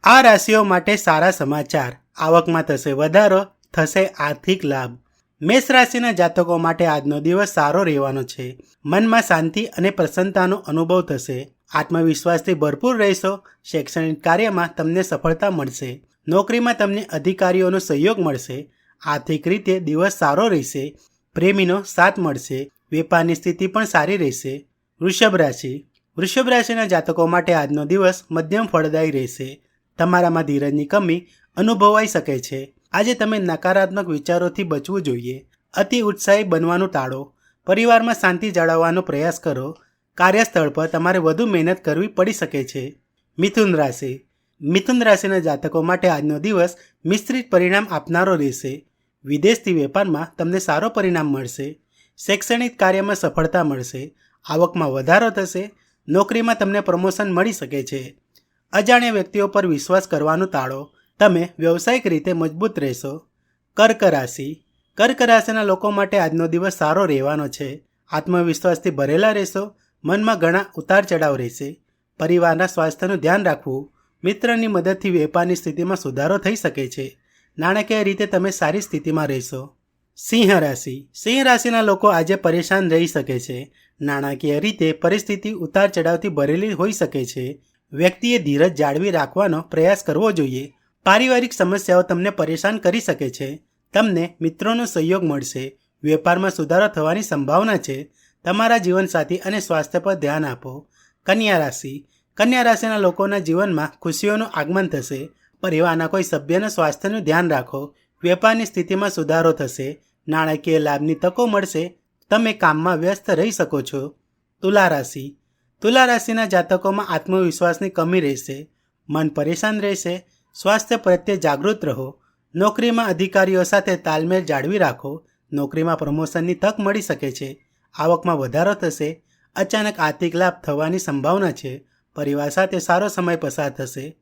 આ રાશિઓ માટે સારા સમાચાર. આવકમાં થશે વધારો, થશે આર્થિક લાભ. મેષ રાશિના જાતકો માટે આજનો દિવસ સારો રહેવાનો છે. મનમાં શાંતિ અને પ્રસન્નતાનો અનુભવ થશે. આત્મવિશ્વાસથી ભરપૂર રહેશો. શૈક્ષણિક કાર્યમાં તમને સફળતા મળશે. નોકરીમાં તમને અધિકારીઓનો સહયોગ મળશે. આર્થિક રીતે દિવસ સારો રહેશે. પ્રેમીનો સાથ મળશે. વેપારની સ્થિતિ પણ સારી રહેશે. વૃષભ રાશિ. વૃષભ રાશિના જાતકો માટે આજનો દિવસ મધ્યમ ફળદાયી રહેશે. તમારામાં ધીરજની કમી અનુભવાઈ શકે છે. આજે તમે નકારાત્મક વિચારોથી બચવું જોઈએ. અતિ ઉત્સાહી બનવાનું ટાળો. પરિવારમાં શાંતિ જાળવવાનો પ્રયાસ કરો. કાર્યસ્થળ પર તમારે વધુ મહેનત કરવી પડી શકે છે. મિથુન રાશિ. મિથુન રાશિના જાતકો માટે આજનો દિવસ મિશ્રિત પરિણામ આપનારો રહેશે. વિદેશથી વેપારમાં તમને સારો પરિણામ મળશે. શૈક્ષણિક કાર્યમાં સફળતા મળશે. આવકમાં વધારો થશે. નોકરીમાં તમને પ્રમોશન મળી શકે છે. અજાણ્યા વ્યક્તિઓ પર વિશ્વાસ કરવાનું ટાળો. તમે વ્યવસાયિક રીતે મજબૂત રહેશો. કર્ક રાશિ. કર્ક રાશિના લોકો માટે આજનો દિવસ સારો રહેવાનો છે. આત્મવિશ્વાસથી ભરેલા રહેશો. મનમાં ઘણા ઉતાર ચઢાવ રહેશે. પરિવારના સ્વાસ્થ્યનું ધ્યાન રાખવું. મિત્રની મદદથી વેપારની સ્થિતિમાં સુધારો થઈ શકે છે. નાણાકીય રીતે તમે સારી સ્થિતિમાં રહેશો. સિંહ રાશિ. સિંહ રાશિના લોકો આજે પરેશાન રહી શકે છે. નાણાકીય રીતે પરિસ્થિતિ ઉતાર ચઢાવથી ભરેલી હોઈ શકે છે. વ્યક્તિએ ધીરજ જાળવી રાખવાનો પ્રયાસ કરવો જોઈએ. પારિવારિક સમસ્યાઓ તમને પરેશાન કરી શકે છે. તમને મિત્રોનો સહયોગ મળશે. વેપારમાં સુધારો થવાની સંભાવના છે. તમારા જીવનસાથી અને સ્વાસ્થ્ય પર ધ્યાન આપો. કન્યા રાશિ. કન્યા રાશિના લોકોના જીવનમાં ખુશીઓનું આગમન થશે. પરિવારના કોઈ સભ્યના સ્વાસ્થ્યનું ધ્યાન રાખો. વેપારની સ્થિતિમાં સુધારો થશે. નાણાકીય લાભની તકો મળશે. તમે કામમાં વ્યસ્ત રહી શકો છો. તુલા રાશિ. તુલા રાશિના જાતકોમાં આત્મવિશ્વાસની કમી રહેશે. મન પરેશાન રહેશે. સ્વાસ્થ્ય પ્રત્યે જાગૃત રહો. નોકરીમાં અધિકારીઓ સાથે તાલમેલ જાળવી રાખો. નોકરીમાં પ્રમોશનની તક મળી શકે છે. આવકમાં વધારો થશે. અચાનક આર્થિક લાભ થવાની સંભાવના છે. પરિવાર સાથે સારો સમય પસાર થશે.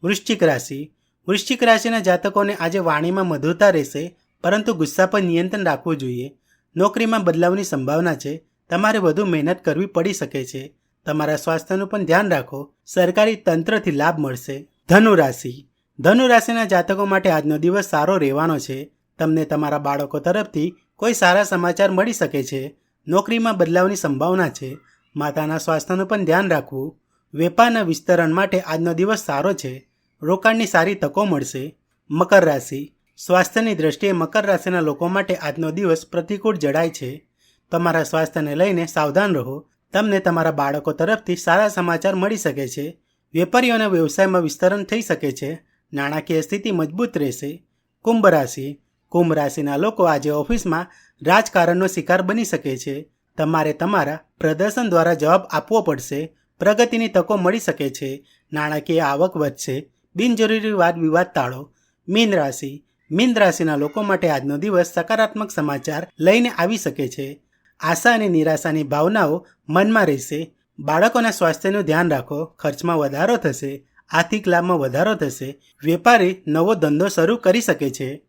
વૃશ્ચિક રાશિ. વૃશ્ચિક રાશિના જાતકોને આજે વાણીમાં મધુરતા રહેશે, પરંતુ ગુસ્સા પર નિયંત્રણ રાખવું જોઈએ. નોકરીમાં બદલાવની સંભાવના છે. તમારે વધુ મહેનત કરવી પડી શકે છે. તમારા સ્વાસ્થ્યનું પણ ધ્યાન રાખો. સરકારી તંત્રથી લાભ મળશે. ધનુ રાશિ. ધનુ રાશિના જાતકો માટે આજનો દિવસ સારો રહેવાનો છે. તમને તમારા બાળકો તરફથી કોઈ સારા સમાચાર મળી શકે છે. નોકરીમાં બદલાવની સંભાવના છે. માતાના સ્વાસ્થ્યનું પણ ધ્યાન રાખવું. વેપારના વિસ્તરણ માટે આજનો દિવસ સારો છે. રોકાણની સારી તકો મળશે. મકર રાશિ. સ્વાસ્થ્યની દ્રષ્ટિએ મકર રાશિના લોકો માટે આજનો દિવસ પ્રતિકૂળ જણાય છે. તમારા સ્વાસ્થ્યને લઈને સાવધાન રહો. તમને તમારા બાળકો તરફથી સારા સમાચાર મળી શકે છે. વેપારીઓના વ્યવસાયમાં વિસ્તરણ થઈ શકે છે. નાણાકીય સ્થિતિ મજબૂત રહેશે. કુંભ રાશિ. કુંભ રાશિના લોકો આજે ઓફિસમાં રાજકારણનો શિકાર બની શકે છે. તમારે તમારા પ્રદર્શન દ્વારા જવાબ આપવો પડશે. પ્રગતિની તકો મળી શકે છે. નાણાકીય આવક વધશે. બિનજરૂરી વાદ વિવાદ ટાળો. મીન રાશિ. મીન રાશિના લોકો માટે આજનો દિવસ સકારાત્મક સમાચાર લઈને આવી શકે છે. આશા અને નિરાશાની ભાવનાઓ મનમાં રહેશે. બાળકોના સ્વાસ્થ્યનું ધ્યાન રાખો. ખર્ચમાં વધારો થશે. આર્થિક લાભમાં વધારો થશે. વેપારી નવો ધંધો શરૂ કરી શકે છે.